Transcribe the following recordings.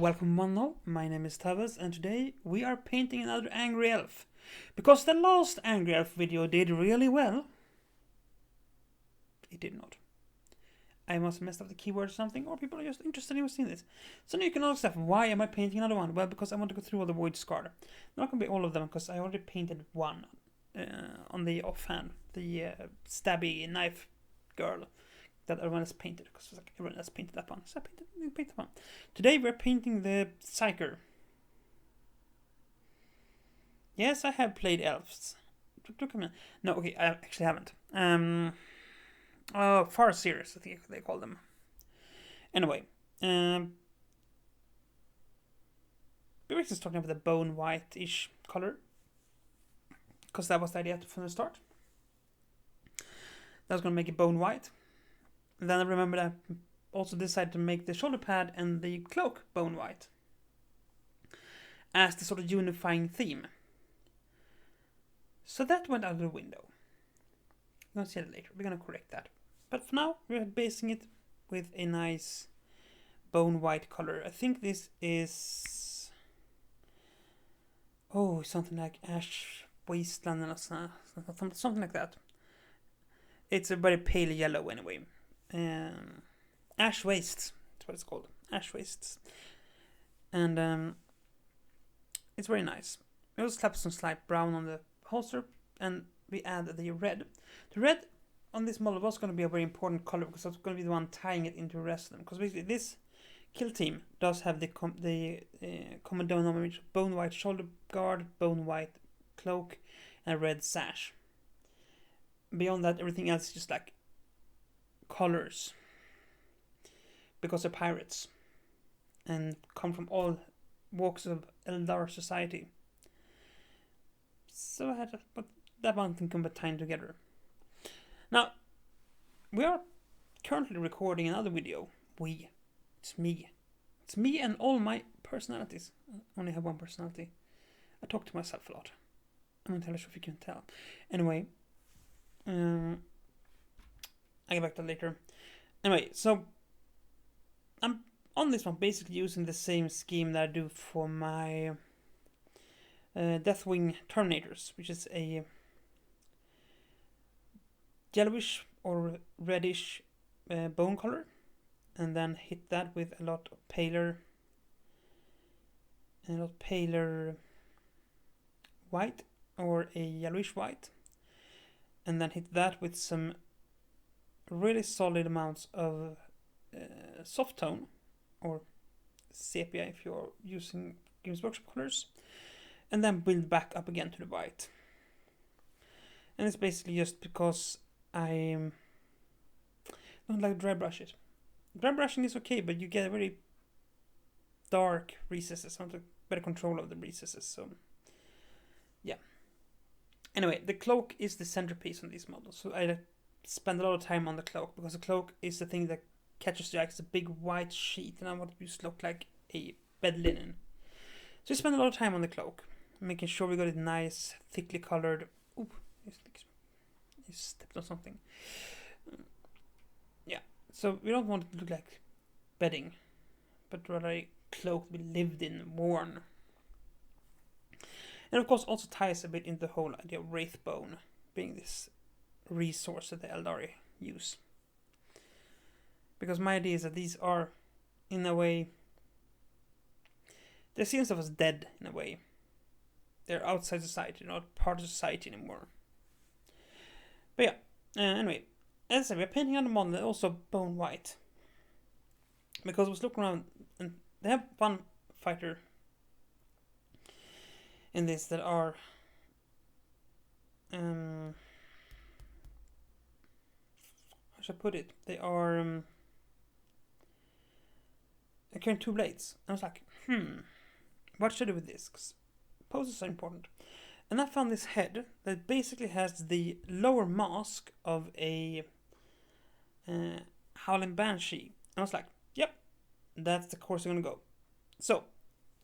Welcome one and all, my name is Tawess and today we are painting another angry elf. Because the last angry elf video did really well. It did not. I must have messed up the keyword or something, or people are just interested in seeing this. So now you can ask yourself, why am I painting another one? Well, because I want to go through all the voidscarred. Not going to be all of them, because I already painted one on the offhand. The stabby knife girl that everyone has painted, because like everyone has painted that one. So I painted one. Today we're painting the psyker. Yes, I have played elves. No, okay, I actually haven't. Farseers, I think they call them. Anyway, we were just talking about the bone white-ish color, because that was the idea from the start. That was going to make it bone white. And then I remembered I also decided to make the shoulder pad and the cloak bone white as the sort of unifying theme. So that went out of the window. We're going to see that later. We're going to correct that. But for now, we're basing it with a nice bone white color. I think this is... something like Ash Wasteland or something like that. It's a very pale yellow anyway. Ash Wastes, that's what it's called. Ash Wastes. And it's very nice. We also slap some slight brown on the holster, and we add the red. The red on this model was going to be a very important color because it's going to be the one tying it into the rest of them. Because basically this kill team does have the common denominator: bone white shoulder guard, bone white cloak, and a red sash. Beyond that, everything else is just like colors, because they're pirates and come from all walks of aeldari society. So I had to put that one thing combined together. Now, we are currently recording another video. It's me. It's me and all my personalities. I only have one personality. I talk to myself a lot. I'm not entirely sure if you can tell. Anyway, I'll get back to that later. Anyway, so I'm on this one basically using the same scheme that I do for my Deathwing Terminators, which is a yellowish or reddish bone color, and then hit that with a lot paler white or a yellowish white, and then hit that with some really solid amounts of soft tone or sepia if you're using Games Workshop colors, and then build back up again to the white. And it's basically just because I don't like dry brushes. Dry brushing is okay, but you get a very dark recesses. I want to better control of the recesses, so yeah. Anyway, the cloak is the centerpiece on these models, so I spend a lot of time on the cloak because the cloak is the thing that catches the eye. It's a big white sheet, and I want it to look like a bed linen. So I spend a lot of time on the cloak, making sure we got it nice, thickly colored. Ooh, you stepped on something. Yeah, so we don't want it to look like bedding, but rather a cloak to be lived in, worn. And of course also ties a bit into the whole idea of Wraithbone being this resource that the aeldari use. Because my idea is that these are, in a way, they're seen as dead in a way. They're outside society, not part of society anymore. But yeah, anyway, as I said, we're painting on the model that also bone white. Because I was looking around, and they have one fighter in this that are how should I put it? They are they're carrying two blades. I was like, what should I do with this? Because poses are important. And I found this head that basically has the lower mask of a Howling Banshee. And I was like, yep, that's the course I'm gonna go. So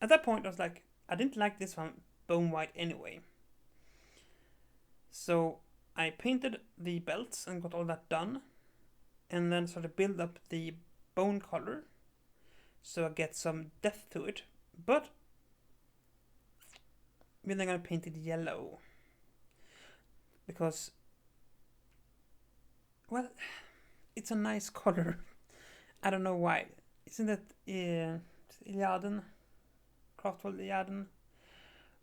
at that point I was like, I didn't like this one bone white anyway. So I painted the belts and got all that done, and then sort of build up the bone color so I get some depth to it. But we're not gonna paint it yellow because, well, it's a nice color. I don't know why. Isn't it Iliaden? Craftworld Iliaden?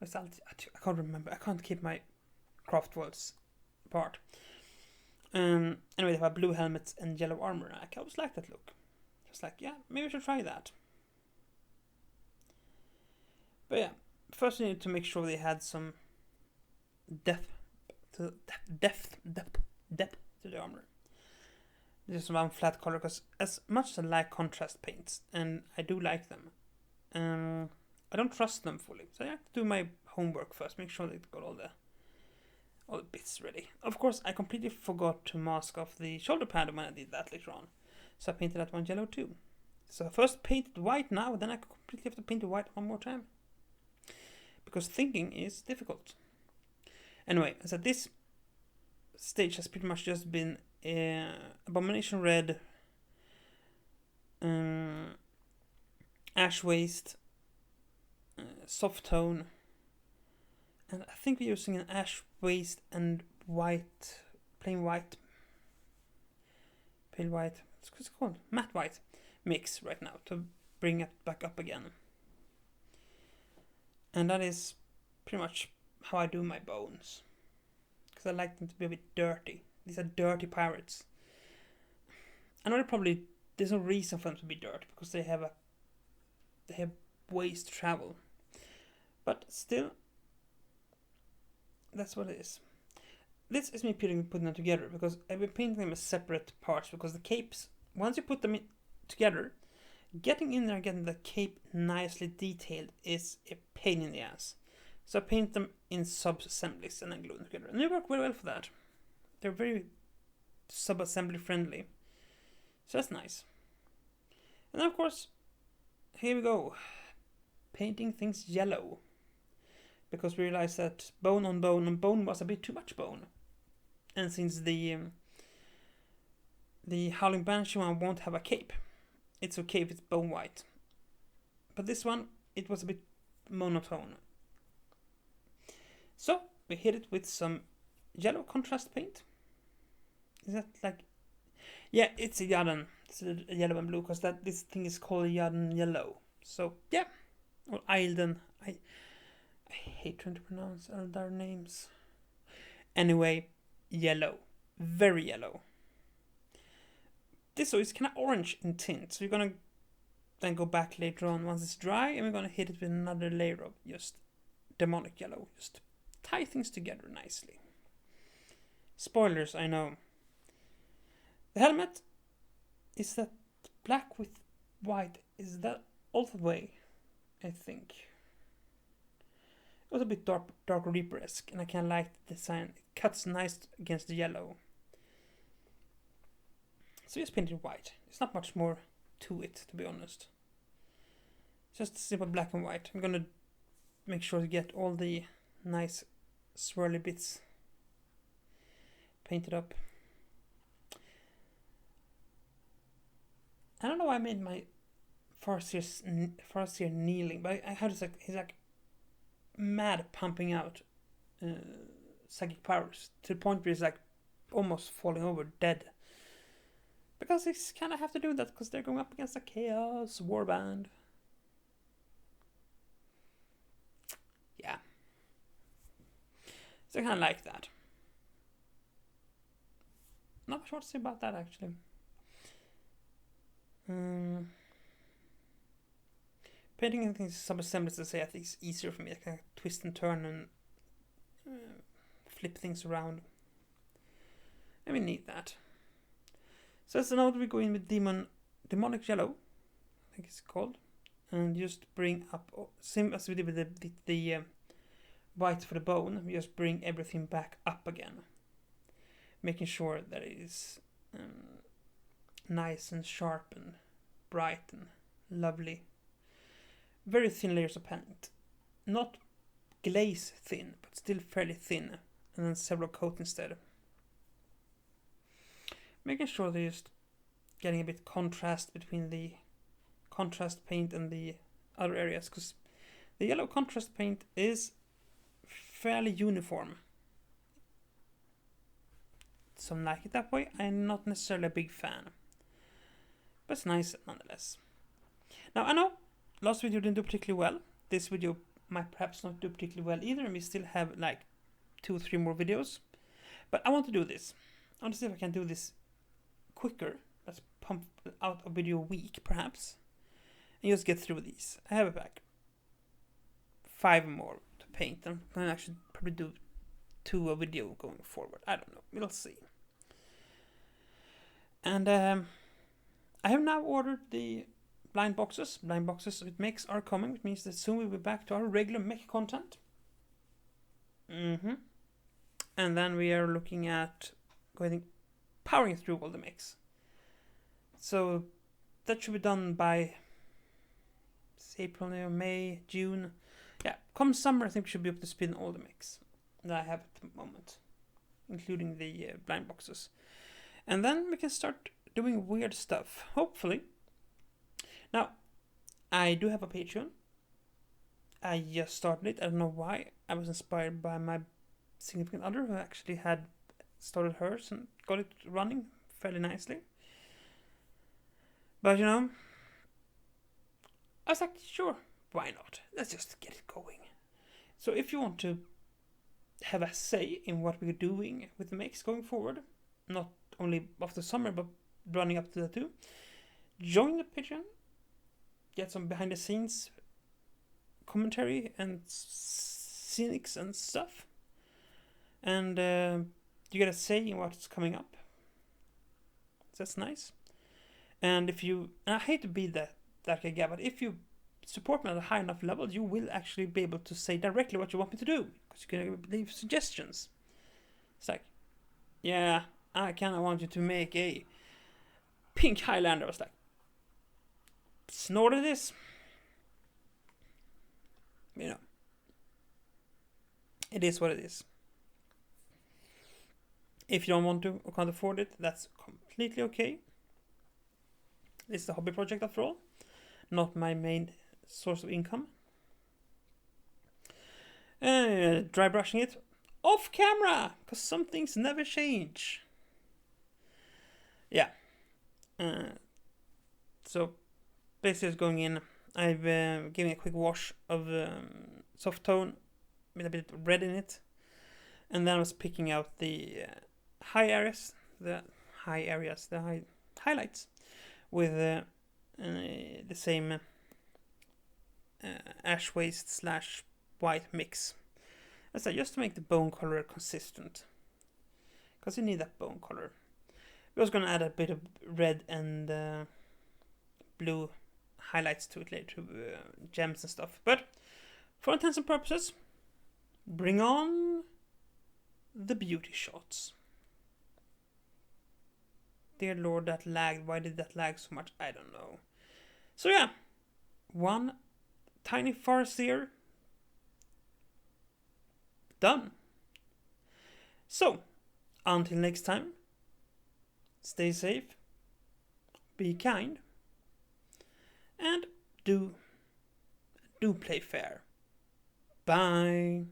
I can't remember. I can't keep my Craftworlds apart. Anyway, they have blue helmets and yellow armor. I always like that look. Just like, yeah, maybe I should try that. But yeah, first we need to make sure they had some depth to the armor. Just one flat color, because as much as I like contrast paints, and I do like them, I don't trust them fully. So I have to do my homework first, make sure they got all the bits ready. Of course, I completely forgot to mask off the shoulder pad when I did that later on. So I painted that one yellow too. So I first painted white now, then I completely have to paint the white one more time. Because thinking is difficult. Anyway, so this stage has pretty much just been Abomination Red, Ash Waste, Soft Tone, and I think we're using an Ash Waste and white, plain white, pale white, what's it called? Matte white mix right now to bring it back up again. And that is pretty much how I do my bones. Because I like them to be a bit dirty. These are dirty pirates. I know there's no reason for them to be dirty because they have ways to travel. But still, that's what it is. This is me putting them together because I've been painting them as separate parts because the capes, once you put them together, getting in there and getting the cape nicely detailed is a pain in the ass. So I paint them in sub-assemblies and then glue them together. And they work very well for that. They're very sub-assembly friendly. So that's nice. And then of course, here we go. Painting things yellow. Because we realized that bone on bone was a bit too much bone. And since the Howling Banshee one won't have a cape, it's okay if it's bone white. But this one, it was a bit monotone. So we hit it with some yellow contrast paint. Is that like... Yeah, it's a Yaden. It's a yellow and blue because this thing is called Yaden Yellow. So yeah, or Aelden. I hate trying to pronounce Eldar names. Anyway, yellow. Very yellow. This is kind of orange in tint. So you're going to then go back later on once it's dry and we're going to hit it with another layer of just demonic yellow. Just tie things together nicely. Spoilers, I know. The helmet, is that black with white? Is that all the way? I think. It was a bit dark Reaper-esque, and I kind of like the design. It cuts nice against the yellow. So just painted white. There's not much more to it, to be honest. Just simple black and white. I'm gonna make sure to get all the nice swirly bits painted up. I don't know why I made my Farseer kneeling, but I had he's like mad pumping out psychic powers to the point where he's like almost falling over dead. Because he's kind of have to do that because they're going up against a Chaos Warband. Yeah. So I kind of like that. Not much more to say about that actually. Painting and things sub-assemblies to say I think it's easier for me. I can twist and turn and flip things around. And we need that. So now we go in with demonic yellow, I think it's called, and just bring up, same as we did with the white for the bone, we just bring everything back up again, making sure that it is nice and sharp and bright and lovely. Very thin layers of paint, not glaze thin, but still fairly thin, and then several coats instead. Making sure they're just getting a bit contrast between the contrast paint and the other areas, because the yellow contrast paint is fairly uniform. Some like it that way. I'm not necessarily a big fan, but it's nice nonetheless. Now I know last video didn't do particularly well. This video might perhaps not do particularly well either, and we still have like 2 or 3 more videos. But I want to do this. I want to see if I can do this quicker. Let's pump out a video a week perhaps, and just get through these. I have like 5 more to paint. I'm gonna actually probably do 2 a video going forward. I don't know. We'll see. And I have now ordered the blind boxes. Blind boxes with mechs are coming, which means that soon we'll be back to our regular mech content. And then we are looking at powering through all the mechs. So that should be done by April, May, June. Yeah, come summer I think we should be able to spin all the mechs that I have at the moment, including the blind boxes. And then we can start doing weird stuff, hopefully. Now, I do have a Patreon. I just started it. I don't know why. I was inspired by my significant other who actually had started hers and got it running fairly nicely. But you know, I was like, sure, why not? Let's just get it going. So if you want to have a say in what we're doing with the mechs going forward, not only after summer but running up to that too, join the Patreon, get some behind the scenes commentary and scenics and stuff, and you get a say in what's coming up. So that's nice. And if you, and I hate to be that guy, but if you support me at a high enough level, you will actually be able to say directly what you want me to do, because you can leave suggestions. It's like, yeah, I kind of want you to make a pink Highlander. I was like, snorted this. You know, it is what it is. If you don't want to or can't afford it, that's completely okay. This is a hobby project after all, not my main source of income. Dry brushing it off camera, because some things never change. Yeah. So basically it's going in. I've given a quick wash of soft tone with a bit of red in it, and then I was picking out the highlights with the same ash waste / white mix. As I just to make the bone color consistent, because you need that bone color. We're also gonna add a bit of red and blue highlights to it later, gems and stuff. But for intents and purposes, bring on the beauty shots. Dear Lord, that lagged. Why did that lag so much? I don't know. So yeah, one tiny Farseer done. So, until next time, stay safe, be kind, and do play fair. Bye.